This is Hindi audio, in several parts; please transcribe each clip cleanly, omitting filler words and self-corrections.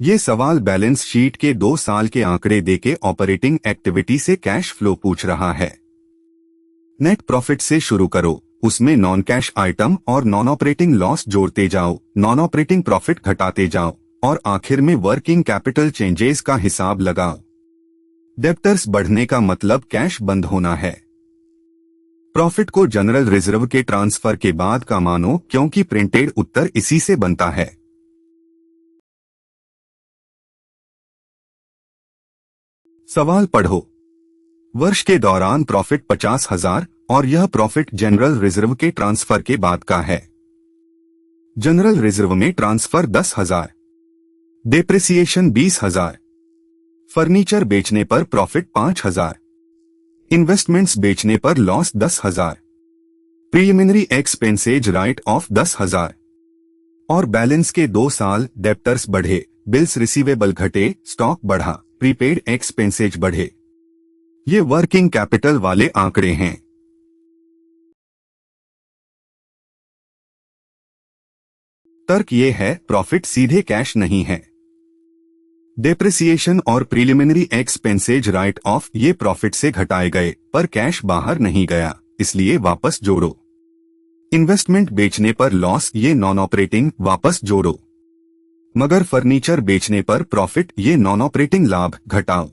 ये सवाल बैलेंस शीट के 2 साल के आंकड़े देके ऑपरेटिंग एक्टिविटी से कैश फ्लो पूछ रहा है। नेट प्रॉफिट से शुरू करो, उसमें नॉन कैश आइटम और नॉन ऑपरेटिंग लॉस जोड़ते जाओ, नॉन ऑपरेटिंग प्रॉफिट घटाते जाओ और आखिर में वर्किंग कैपिटल चेंजेस का हिसाब लगाओ। डेब्टर्स बढ़ने का मतलब कैश बंद होना है। प्रॉफिट को जनरल रिजर्व के ट्रांसफर के बाद का मानो, क्योंकि प्रिंटेड उत्तर इसी से बनता है। सवाल पढ़ो। वर्ष के दौरान प्रॉफिट 50,000 और यह प्रॉफिट जनरल रिजर्व के ट्रांसफर के बाद का है। जनरल रिजर्व में ट्रांसफर 10,000, डेप्रिसिएशन 20,000, फर्नीचर बेचने पर प्रॉफिट 5,000, इन्वेस्टमेंट्स बेचने पर loss 10,000, preliminary expenses right of 10,000 और बैलेंस के 2 साल डेब्टर्स बढ़े, बिल्स रिसीवेबल घटे, स्टॉक बढ़ा, प्रीपेड एक्सपेंसेज बढ़े। ये वर्किंग कैपिटल वाले आंकड़े हैं। तर्क ये है, प्रॉफिट सीधे कैश नहीं है। डेप्रिसिएशन और प्रीलिमिनरी एक्सपेंसेज राइट ऑफ ये प्रॉफिट से घटाए गए पर कैश बाहर नहीं गया, इसलिए वापस जोड़ो। इन्वेस्टमेंट बेचने पर लॉस ये नॉन ऑपरेटिंग, वापस जोड़ो। मगर फर्नीचर बेचने पर प्रॉफिट ये नॉन ऑपरेटिंग लाभ, घटाओ।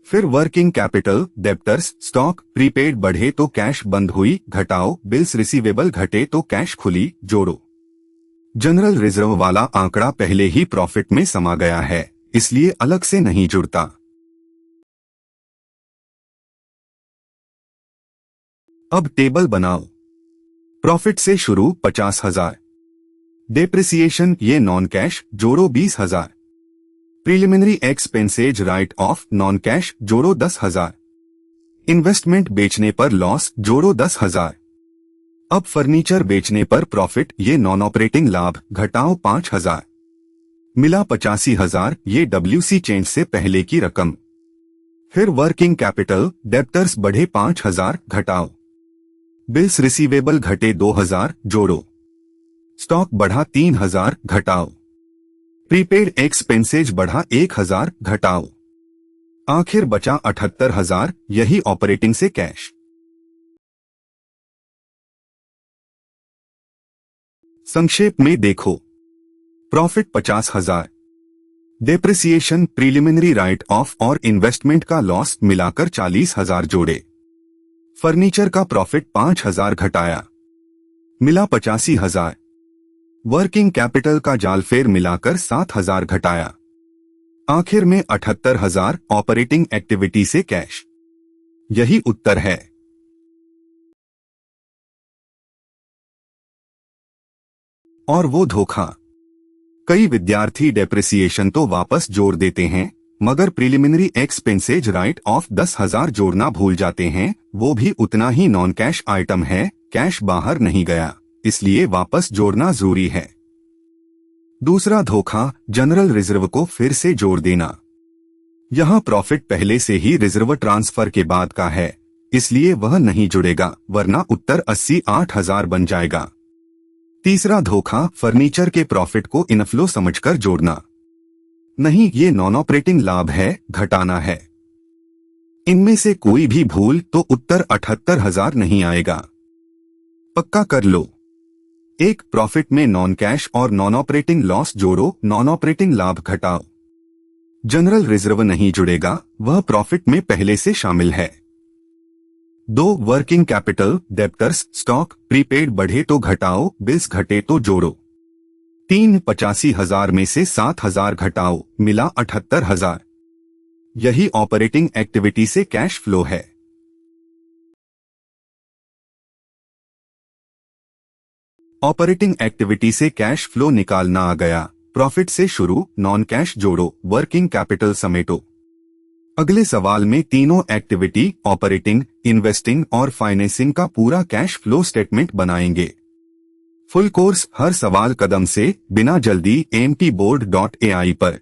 फिर working capital, debtors, stock, prepaid बढ़े तो कैश बंद हुई, घटाओ, बिल्स रिसीवेबल घटे तो कैश खुली, जोड़ो। जनरल रिजर्व वाला आंकड़ा पहले ही प्रॉफिट में समा गया है, इसलिए अलग से नहीं जुड़ता। अब टेबल बनाओ। प्रॉफिट से शुरू 50,000, डेप्रिसिएशन ये नॉन कैश, जोड़ो 20,000, preliminary expenses right of non cash, जोड़ो 10,000, इन्वेस्टमेंट बेचने पर लॉस, जोड़ो 10,000। अब फर्नीचर बेचने पर प्रॉफिट ये नॉन ऑपरेटिंग लाभ, घटाओ 5,000, मिला 85,000, ये डब्ल्यूसी चेंज से पहले की रकम। फिर वर्किंग कैपिटल, डेब्टर्स बढ़े 5,000, घटाओ, बिल्स रिसीवेबल घटे 2,000, जोड़ो, स्टॉक बढ़ा 3,000, घटाओ, प्रीपेड एक्सपेंसेज बढ़ा 1,000, घटाओ, आखिर बचा 78,000, यही ऑपरेटिंग से कैश। संक्षेप में देखो। Profit 50,000, depreciation, preliminary right of और इन्वेस्टमेंट का लॉस मिलाकर 40,000 जोड़े। फर्नीचर का प्रॉफिट 5,000 घटाया, मिला 85,000। वर्किंग कैपिटल का जाल फेर मिलाकर 7,000 घटाया, आखिर में 78,000 ऑपरेटिंग एक्टिविटी से कैश। यही उत्तर है। और वो धोखा। कई विद्यार्थी डेप्रिसिएशन तो वापस जोड़ देते हैं, मगर प्रीलिमिनरी एक्सपेंसेज राइट ऑफ 10,000 जोड़ना भूल जाते हैं। वो भी उतना ही नॉन कैश आइटम है, कैश बाहर नहीं गया, इसलिए वापस जोड़ना जरूरी है। दूसरा धोखा, जनरल रिजर्व को फिर से जोड़ देना। यहाँ प्रॉफिट पहले से ही रिजर्व ट्रांसफर के बाद का है, इसलिए वह नहीं जुड़ेगा, वरना उत्तर 88,000 बन जाएगा। तीसरा धोखा, फर्नीचर के प्रॉफिट को इनफ्लो समझकर जोड़ना। नहीं, ये नॉन ऑपरेटिंग लाभ है, घटाना है। इनमें से कोई भी भूल तो उत्तर 78,000 नहीं आएगा। पक्का कर लो। एक, प्रॉफिट में नॉन कैश और नॉन ऑपरेटिंग लॉस जोड़ो, नॉन ऑपरेटिंग लाभ घटाओ। जनरल रिजर्व नहीं जुड़ेगा, वह प्रॉफिट में पहले से शामिल है। 2, working capital, debtors, stock, prepaid बढ़े तो घटाओ, बिल्स घटे तो जोड़ो। 3, 85,000 में से 7,000 घटाओ, मिला 78,000। यही ऑपरेटिंग एक्टिविटी से कैश फ्लो है। ऑपरेटिंग एक्टिविटी से कैश फ्लो निकालना आ गया। प्रॉफिट से शुरू, नॉन कैश जोड़ो, वर्किंग कैपिटल समेटो। अगले सवाल में तीनों एक्टिविटी, ऑपरेटिंग, इन्वेस्टिंग और फाइनेंसिंग का पूरा कैश फ्लो स्टेटमेंट बनाएंगे। फुल कोर्स हर सवाल कदम से, बिना जल्दी, AMPboard.ai पर।